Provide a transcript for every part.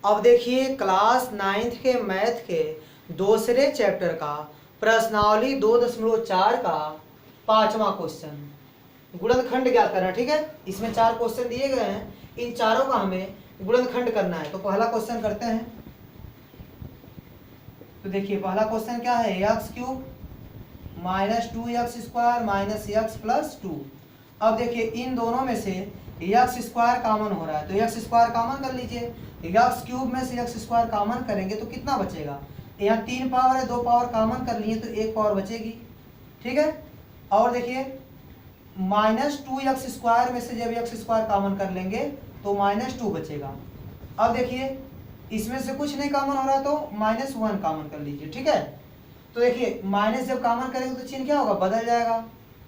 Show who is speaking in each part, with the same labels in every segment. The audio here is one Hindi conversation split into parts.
Speaker 1: अब देखिए क्लास 9th के मैथ के दूसरे चैप्टर का प्रश्नावली 2.4 का 5वां क्वेश्चन गुणनखंड ज्ञात करना। ठीक है, इसमें 4 क्वेश्चन दिए गए हैं, इन चारों का हमें गुणनखंड करना है। तो पहला क्वेश्चन करते हैं। तो देखिए पहला क्वेश्चन क्या है, x³ minus 2x² minus x plus 2। अब देखिए इन दोनों में से x² कॉमन हो रहा है, तो x² कॉमन कर लीजिए। x³ में से x² कॉमन करेंगे तो कितना बचेगा, यहाँ 3 पावर है, 2 पावर कॉमन कर लिए तो 1 पावर बचेगी। ठीक है, और देखिए माइनस 2x² में से जब x² कॉमन कर लेंगे तो -2 बचेगा। अब देखिए इसमें से कुछ नहीं कॉमन हो रहा तो -1 कॉमन कर लीजिए। ठीक है, तो देखिए माइनस जब कॉमन करेंगे तो चिन्ह क्या होगा, बदल जाएगा।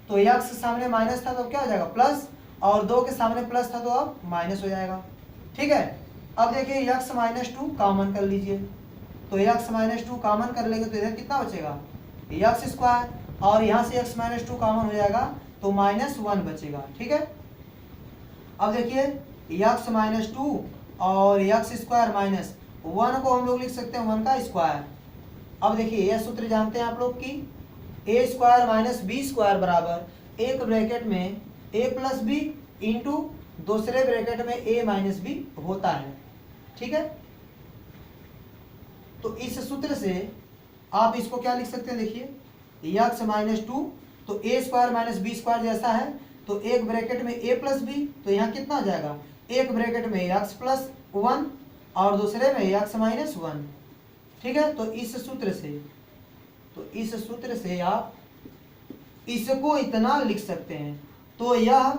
Speaker 1: तो x के सामने माइनस था तो क्या हो जाएगा प्लस, और 2 के सामने प्लस था तो अब माइनस हो जाएगा। ठीक है, अब देखिए x -2 कॉमन कर लीजिए। तो x -2 कॉमन कर लेंगे तो इधर कितना बचेगा, x², और यहाँ से x -2 कॉमन हो जाएगा तो -1 बचेगा। ठीक है, अब देखिए x -2 और x² -1 को हम लोग लिख सकते हैं 1 का स्क्वायर। अब देखिए यह सूत्र जानते हैं आप लोग की a² माइनस b² बराबर एक ब्रैकेट में a प्लस बी इंटू दूसरे ब्रैकेट में a माइनस बी होता है। ठीक है, तो इस सूत्र से आप इसको क्या लिख सकते हैं, देखिए x -2 तो a² माइनस b² जैसा है, तो एक ब्रैकेट में a प्लस बी, तो यहाँ कितना आ जाएगा, एक ब्रैकेट में x प्लस 1 और दूसरे में x माइनस 1। ठीक है, तो इस सूत्र से आप इसको इतना लिख सकते हैं। तो यह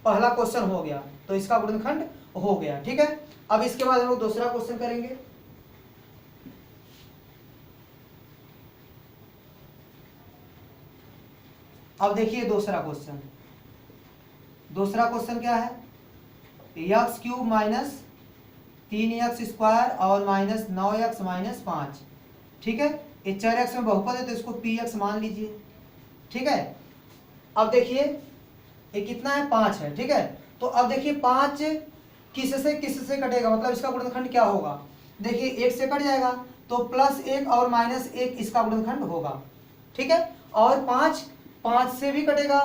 Speaker 1: पहला क्वेश्चन हो गया, तो इसका गुणनखंड हो गया। ठीक है, अब इसके बाद हम लोग दूसरा क्वेश्चन करेंगे। अब देखिए दूसरा क्वेश्चन क्या है, x³ माइनस 3x² और माइनस 9x माइनस 5। ठीक है, ये 4x में बहुपद है तो इसको px मान लीजिए। ठीक है, अब देखिए ये कितना है, 5 है। ठीक है, तो अब देखिए 5 किससे कटेगा, मतलब इसका गुणनखंड क्या होगा, देखिए 1 से कट जाएगा तो +1 और -1 इसका गुणनखंड होगा। ठीक है, और 5 से भी कटेगा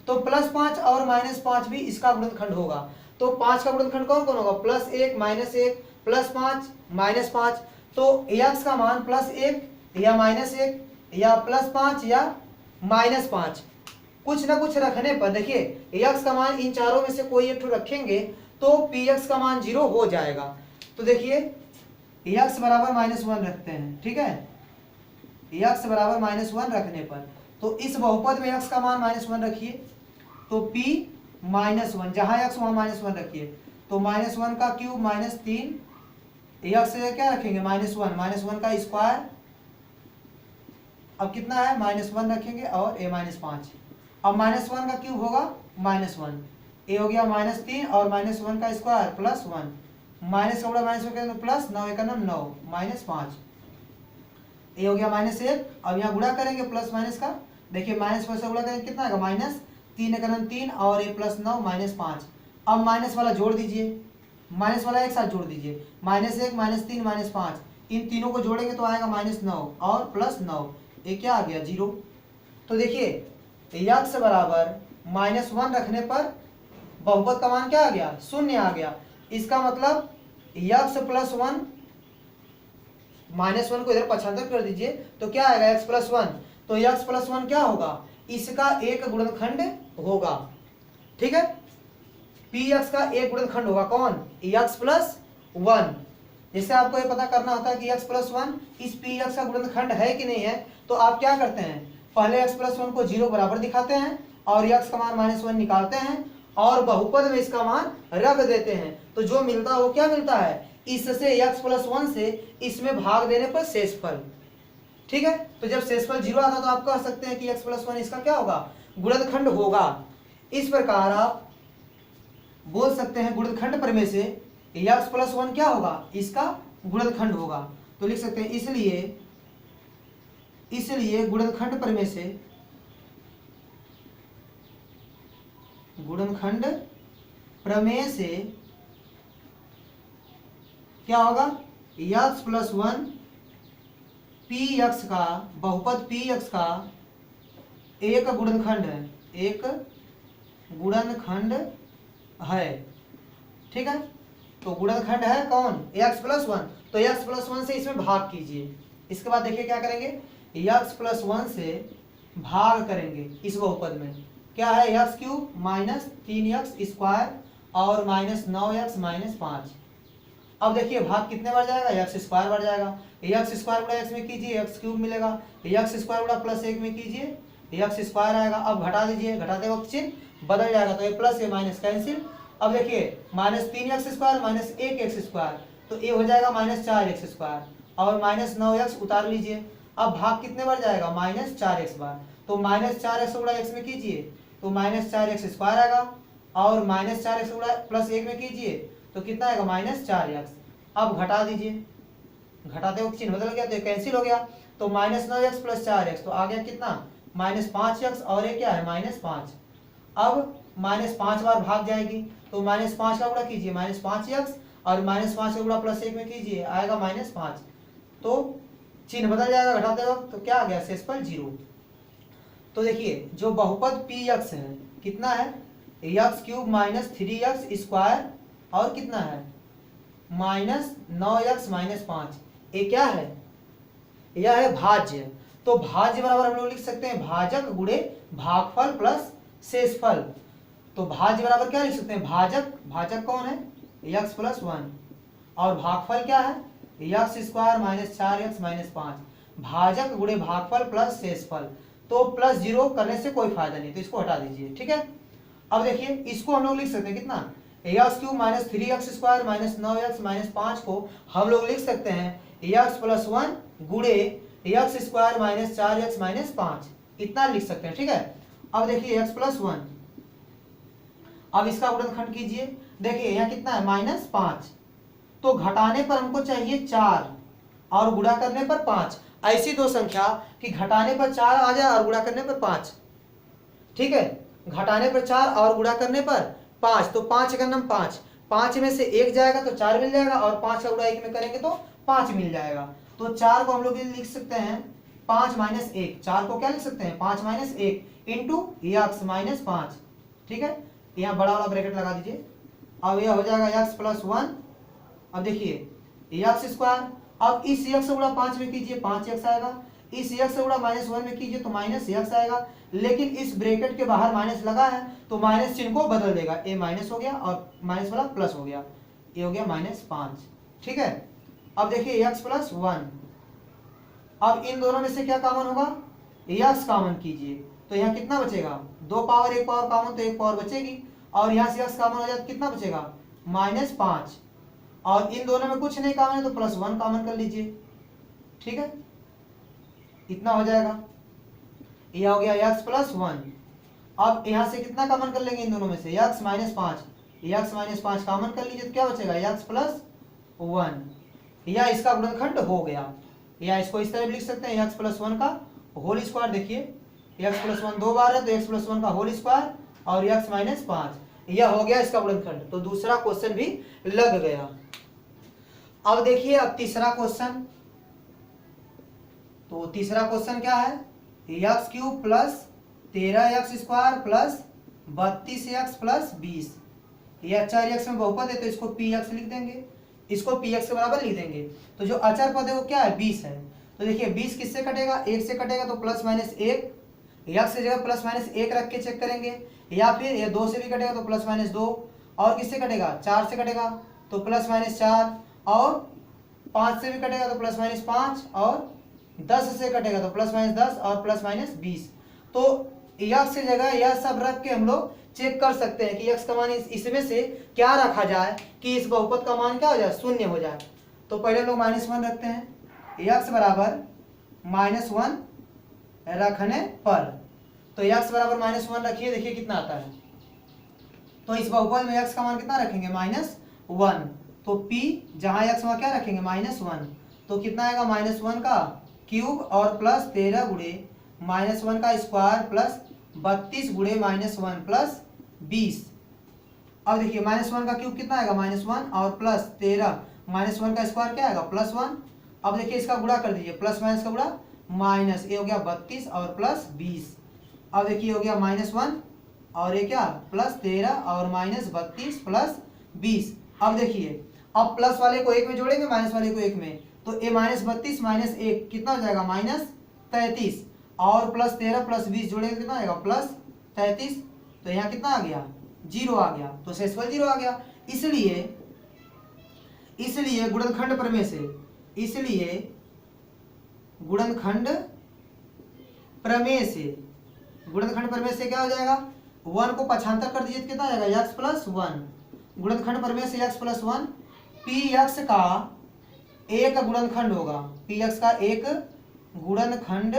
Speaker 1: तो +5 और -5 भी इसका गुणनखंड होगा। तो 5 का गुणनखंड कौन कौन होगा, +1 -1 +5 -5। तो x का मान +1 या -1 या +5 या -5 कुछ ना कुछ रखने पर, देखिए x का मान इन चारों में से कोई एक रखेंगे तो px का मान 0 हो जाएगा। तो देखिए x बराबर -1 रखते हैं। ठीक है, x बराबर -1 रखने पर तो इस बहुपद में x का मान -1 रखिए, तो p -1 जहां x वहां -1 रखिए, तो -1 का क्यूब -3 x से क्या रखेंगे -1 का स्क्वायर। अब कितना है, -1 रखेंगे और a -5। अब -1 का क्यूब होगा -1, a हो गया -3 और -1 का स्क्वायर +1, माइनस का बड़ा माइनस में करेंगे तो प्लस, 9 एक 9 -5, a हो गया -1। अब यहाँ गुणा करेंगे प्लस माइनस का, देखिए -5 से गुणा करेंगे कितना आएगा, -3 एक 3 और a + 9 -5। अब माइनस वाला जोड़ दीजिए, माइनस वाला एक साथ जोड़ दीजिए, -1 -3 -5, इन तीनों को जोड़ेंगे तो आएगा -9 और +9, ये क्या आ गया 0। तो देखिए x बराबर -1 रखने पर बहुपद का मान क्या आ गया, 0 आ गया। इसका मतलब x + 1 -1 को इधर पक्षांतर कर दीजिए तो क्या आएगा x + 1, तो x + 1 क्या होगा, इसका एक गुणनखंड होगा। ठीक है, px का एक गुणनखंड होगा कौन, x + 1। जैसे आपको ये पता करना होता है कि x + 1 इस px का गुणनखंड है कि नहीं है, तो आप क्या करते हैं, पहले x + 1 को 0 बराबर दिखाते हैं और x का मान -1 निकालते हैं और बहुपद में इसका मान रख देते हैं, तो जो मिलता है वो क्या मिलता है, इससे x + 1 से इसमें भाग देने पर शेषफल। ठीक है, तो जब शेषफल 0 आता तो आप कह सकते हैं कि x + 1 इसका क्या होगा, गुणनखंड होगा। इस प्रकार आप बोल सकते हैं गुणनखंड प्रमेय से x + 1 क्या होगा, इसका गुणनखंड होगा। तो लिख सकते हैं इसलिए गुणनखंड प्रमेय से क्या होगा, x plus one P x का बहुपद पी यक्स का एक गुणनखंड है, एक गुणनखंड है। ठीक है, तो गुणनखंड है कौन, x प्लस वन। तो x प्लस वन से इसमें भाग कीजिए। इसके बाद देखिए क्या करेंगे, x प्लस वन से भाग करेंगे इस बहुपद में। क्या है, x cube minus 3x square और माइनस 9x माइनस 5। अब देखिए भाग कितने बार जाएगा, एक्स स्क्वायर बार जाएगा। एक्स स्क्वायर गुणा एक्स में कीजिए एक्स क्यूब मिलेगा, एक्स स्क्वायर गुणा प्लस एक में कीजिए एक्स स्क्वायर आएगा। अब घटा दीजिए, घटाते वक्त चिन्ह बदल जाएगा, तो ये प्लस ये माइनस कैंसिल। अब देखिए minus 3x square minus 1x square, तो ये हो जाएगा माइनस 4x स्क्वायर और माइनस 9x उतार लीजिए। अब भाग कितने बार जाएगा, माइनस 4x बार, तो माइनस 4x गुणा x में कीजिए तो माइनस 4x स्क्वायर आएगा और माइनस 4x गुणा प्लस 1 में कीजिए तो कितना आएगा, माइनस 4x। अब घटा दीजिए, घटाते वक्त चिन्ह बदल गया तो ये कैंसिल हो गया, तो माइनस 9x प्लस 4x, तो आ गया कितना, माइनस 5x और ये क्या है, माइनस 5। अब माइनस 5 बार भाग जाएगी, तो माइनस 5 का गुणा कीजिए माइनस 5x और माइनस 5 का गुणा प्लस 1 में कीजिए आएगा माइनस 5, तो चिन्ह बदल जाएगा घटाते वक्त, तो क्या आ गया, शेषफल 0। तो देखिए जो बहुपद पी एक्स है कितना है, x cube minus 3x square और कितना है, माइनस 9x माइनस 5। ये क्या है, यह है भाज्य। तो भाज्य बराबर हम लोग लिख सकते हैं भाजक गुणे भागफल प्लस शेषफल। तो भाज्य बराबर क्या लिख सकते हैं, भाजक, भाजक कौन है, x प्लस वन, और भागफल क्या है, x square minus 4x minus 5। भाजक गुणे भागफल प्लस शेषफल। तो प्लस 0 करने से कोई फायदा नहीं, तो इसको हटा दीजिए। ठीक है, अब देखिए इसको हम लोग लिख सकते हैं कितना, x cube minus 3x square minus 9x minus 5 को हम लोग लिख सकते हैं एक्स प्लस वन गुणे x square minus 4x minus 5, इतना लिख सकते हैं। ठीक है, अब देखिए एक्स प्लस वन, अब इसका गुणनखंड कीजिए, देखिए यहाँ कितना है, माइनस 5, तो घटाने पर हमको चाहिए 4 और गुणा करने पर 5। ऐसी दो संख्या कि घटाने पर 4 आ जाए और गुणा करने पर 5। ठीक है, घटाने पर 4 और गुणा करने पर 5, तो 5 का नम 5, 5 में से 1 जाएगा तो 4 मिल जाएगा और 5 का गुणा 1 में करेंगे तो 5 मिल जाएगा। तो 4 को हम लोग लिख सकते हैं 5 माइनस 1, 4 को क्या लिख सकते हैं, 5 माइनस 1 इंटू एक्स माइनस 5। ठीक है, यहाँ बड़ा वाला ब्रैकेट लगा दीजिए। अब यह हो जाएगा एक्स प्लस वन। अब देखिए एक्स स्क्वायर, अब इस एक्स गुणा 5 में कीजिए 5x आएगा, इस एक्स गुणा माइनस 1 में कीजिए तो माइनस x आएगा, लेकिन इस ब्रैकेट के बाहर माइनस लगा है तो माइनस चिन्ह को बदल देगा, ए माइनस हो गया और माइनस वाला प्लस हो गया, ये हो गया माइनस 5। ठीक है, अब देखिए x प्लस वन, अब इन दोनों में से क्या कॉमन होगा, x कॉमन कीजिए तो यहाँ कितना बचेगा, 2 पावर 1 पावर कॉमन तो 1 पावर बचेगी, और यहाँ से x कॉमन हो जाए तो कितना बचेगा, माइनस 5, और इन दोनों में कुछ नहीं कॉमन है तो प्लस 1 कॉमन कर लीजिए। ठीक है, इतना हो जाएगा, यह हो गया x प्लस वन। अब यहाँ से कितना कॉमन कर लेंगे इन दोनों में से, x minus 5, x minus 5 common कर लीजिए तो क्या बचेगा, x प्लस वन, या इसका गुणनखंड हो गया, या इसको इस तरह भी लिख सकते हैं x प्लस वन का होल स्क्वायर। देखिए x प्लस वन 2 बार है तो x प्लस वन का होल स्क्वायर और x माइनस 5, यह हो गया इसका गुणनखंड। तो दूसरा क्वेश्चन भी लग गया। अब देखिए अब तीसरा क्वेश्चन, तो तीसरा क्वेश्चन क्या है, x cube plus 13x square plus 32x plus 20, ये अचर एक्स में बहुपद है तो इसको पी एक्स लिख देंगे, इसको पी एक्स के बराबर लिख देंगे। तो जो अचर पद है वो क्या है, 20 है। तो देखिए 20 किससे कटेगा, 1 से कटेगा तो प्लस माइनस 1, एक्स की जगह प्लस माइनस 1 रख के चेक करेंगे, या फिर ये 2 से भी कटेगा तो प्लस माइनस 2, और किससे कटेगा, 4 से कटेगा तो प्लस माइनस 4, और 5 से भी कटेगा तो प्लस माइनस 5, और 10 से कटेगा तो प्लस माइनस 10 और प्लस माइनस 20। तो एक्स की जगह यह सब रख के हम लोग चेक कर सकते हैं कि एक्स का मान इसमें से क्या रखा जाए कि इस बहुपद का मान क्या हो जाए, शून्य हो जाए। तो पहले हम लोग -1 रखते हैं, एक्स बराबर -1 रखने पर, तो एक्स बराबर -1 रखिए, देखिए कितना आता है। तो इस बहुपद में एक्स का मान कितना रखेंगे, -1, तो p जहां एक्स वहां क्या रखेंगे, -1, तो कितना आएगा, -1 का क्यूब और प्लस 13 गुणे -1 का स्क्वायर प्लस 32 गुणे -1 प्लस 20। अब देखिए -1 का क्यूब कितना आएगा, -1 और प्लस 13 -1 का स्क्वायर क्या आएगा +1। अब देखिए इसका गुणा कर दीजिए, प्लस माइनस का गुणा माइनस, ये हो गया 32 और प्लस 20। अब देखिए हो गया -1 और ये क्या +13 और -32 प्लस 20। अब देखिए अब प्लस वाले को एक में जोड़ेंगे, माइनस वाले को एक में, तो ये -32 -1 कितना हो जाएगा -33 और +13 प्लस 20 जोड़ेंगे कितना आएगा +33। तो यहाँ कितना आ गया 0 आ गया, तो शेषफल 0 आ गया। इसलिए गुणनखंड प्रमेय से, इसलिए गुणनखंड प्रमेय से, गुणनखंड प्रमेय से क्या हो जाएगा 1 को पक्षांतर कर दीजिए तो कितना आ जाएगा x + 1। गुणनखंड प्रमेय से x + 1 px का एक गुणनखंड होगा, px का एक गुणनखंड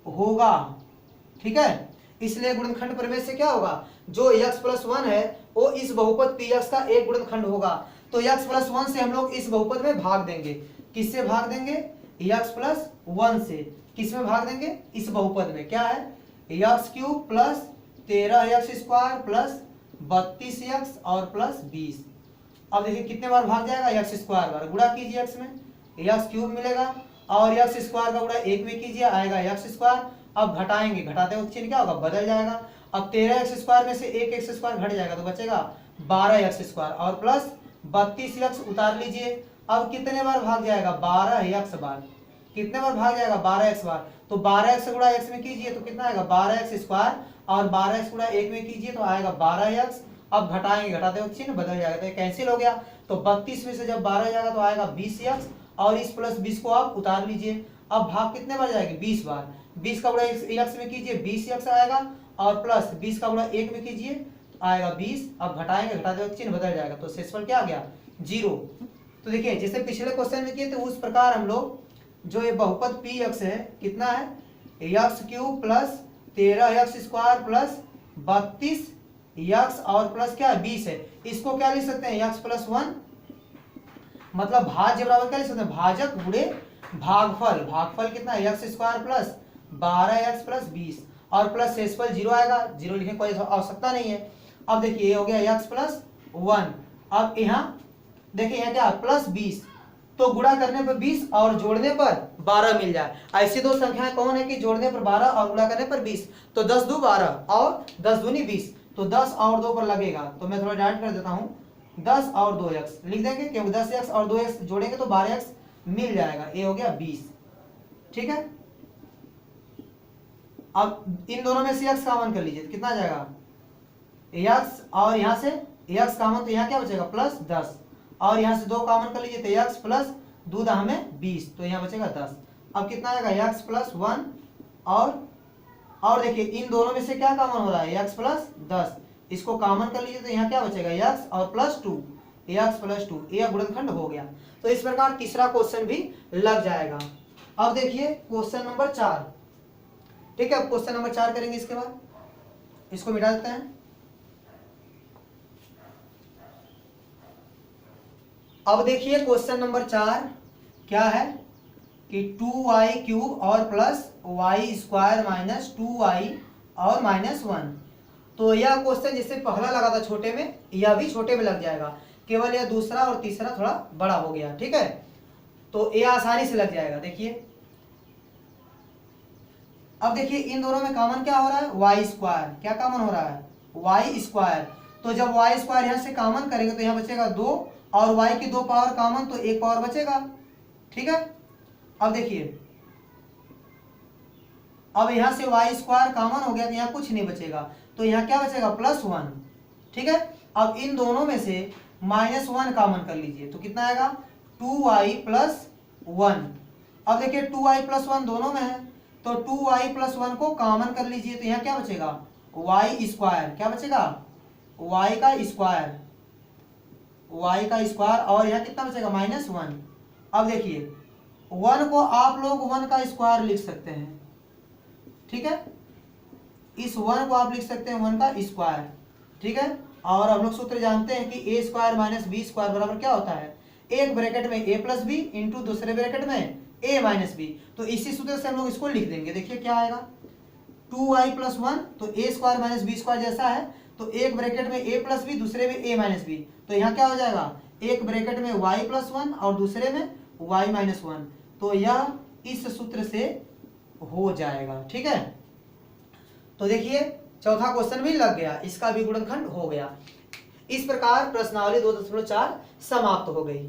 Speaker 1: होगा, ठीक है। इसलिए गुणनखंड प्रमेय से क्या होगा, जो x + 1 है वो इस बहुपद px का एक गुणनखंड होगा। तो x + 1 से हम लोग इस बहुपद में भाग देंगे, किससे भाग देंगे x + 1 से, किस में भाग देंगे इस बहुपद में, क्या है x³ + 13x² + 32x और +20। अब देखिए कितने बार भाग जाएगा x² बार, गुणा कीजिए x में, x³ मिलेगा और x² का गुणा 1 में कीजिए, आएगा x²। अब घटाएंगे, घटाते वक्त चिन्ह क्या होगा बदल जाएगा। अब 13x² में से 1x² घट जाएगा तो बचेगा 12x² और प्लस 32x उतार लीजिए। अब कितने बार भाग जाएगा 12x बार, कितने बार भाग जाएगा 12x बार, तो 12x गुणा x में कीजिए तो कितना आएगा 12x² और 12x गुणा 1 में कीजिए तो आएगा 12x। अब घटाएंगे, घटाते वक्त चिन्ह बदल जाएगा, तो ये कैंसिल हो गया। तो 32 में से जब 12 जाएगा तो आएगा 20x और इस प्लस 20 को आप उतार लीजिए। अब भाग कितने बार जाएगी 20 बार, 20 का गुणा x में कीजिए 20x आएगा और प्लस 20 का गुणा 1 में कीजिए तो आएगा 20। अब घटाएंगे, घटाते वक्त चिन्ह बदल जाएगा, तो शेषफल क्या आ गया 0। तो देखिए जैसे पिछले क्वेश्चन में किए थे उस प्रकार हम लोग जो ये बहुपद px है कितना है x³ + 13x² + 32x और प्लस क्या 20 है, इसको क्या लिख सकते हैं x + 1, मतलब भाज्य बराबर क्या लिख सकते हैं भाजक गुणे भागफल। भागफल कितना है x² + 12x + 20 और प्लस शेषफल 0 आएगा, 0 लिखने की कोई आवश्यकता नहीं है। अब देखिए ये हो गया x + 1। अब यहाँ देखिए यहाँ क्या +20, तो गुणा करने पर 20 और जोड़ने पर 12 मिल जाए। ऐसी दो संख्याएं कौन है कि जोड़ने पर 12 और गुणा करने पर 20, तो 10 2 12 और 10 दूनी 20, तो 10 और 2 पर लगेगा, तो मैं थोड़ा डाइट कर देता हूँ 10 और 2x लिख देंगे क्योंकि 10x और 2x जोड़ेंगे तो 12x मिल जाएगा, ये हो गया 20, ठीक है। अब इन दोनों में से x कॉमन कर लीजिए तो कितना आ जाएगा x और यहाँ से x कॉमन, तो यहाँ क्या बचेगा +10 और यहाँ से 2 कॉमन कर लीजिए तो x प्लस 2 हमें 20, तो यहाँ बचेगा 10। अब कितना आएगा x + 1 और देखिए इन दोनों में से क्या कॉमन हो रहा है x + 10, इसको कॉमन कर लीजिए तो यहाँ क्या बचेगा x और +2, x + 2, यह गुणनखंड हो गया। तो इस प्रकार तीसरा क्वेश्चन भी लग जाएगा। अब देखिए क्वेश्चन नंबर 4, ठीक है। अब क्वेश्चन नंबर 4 करेंगे, इसके बाद इसको मिटा देते हैं। अब देखिए क्वेश्चन नंबर 4 क्या है कि 2y³ और प्लस y² - 2y और -1। तो यह क्वेश्चन जिससे पहला लगा था छोटे में, यह भी छोटे में लग जाएगा, केवल यह दूसरा और तीसरा थोड़ा बड़ा हो गया, ठीक है। तो यह आसानी से लग जाएगा। देखिए अब देखिए इन दोनों में कॉमन क्या हो रहा है y², क्या कॉमन हो रहा है y²। तो जब y² यहाँ से कॉमन करेंगे तो यहाँ बचेगा 2 और y की 2 पावर कॉमन तो 1 पावर बचेगा, ठीक है। अब देखिए अब यहाँ से y² कॉमन हो गया तो यहाँ कुछ नहीं बचेगा, तो यहाँ क्या बचेगा +1, ठीक है। अब इन दोनों में से -1 कॉमन कर लीजिए तो कितना आएगा 2y + 1। अब देखिए 2y + 1 दोनों में है, तो 2y + 1 को कॉमन कर लीजिए तो यहाँ क्या बचेगा y², क्या बचेगा y का स्क्वायर और यहाँ कितना बचेगा -1। अब देखिए 1 को आप लोग 1 का स्क्वायर लिख सकते हैं, ठीक है। इस 1 को आप लिख सकते हैं 1 का स्क्वायर, ठीक है। और हम लोग सूत्र जानते हैं कि a² - b² बराबर क्या होता है, एक ब्रैकेट में a + b इंटू दूसरे ब्रैकेट में a - b। तो इसी सूत्र से हम लोग इसको लिख देंगे। देखिए क्या आएगा 2y + 1, तो a² - b² जैसा है, तो एक ब्रैकेट में a + b दूसरे में a - b, तो यहाँ क्या हो जाएगा एक ब्रैकेट में y+1 और दूसरे में y-1, तो यह इस सूत्र से हो जाएगा। ठीक है, तो देखिए चौथा क्वेश्चन भी लग गया, इसका भी गुणनखंड हो गया। इस प्रकार प्रश्नावली 2.4 समाप्त हो गई।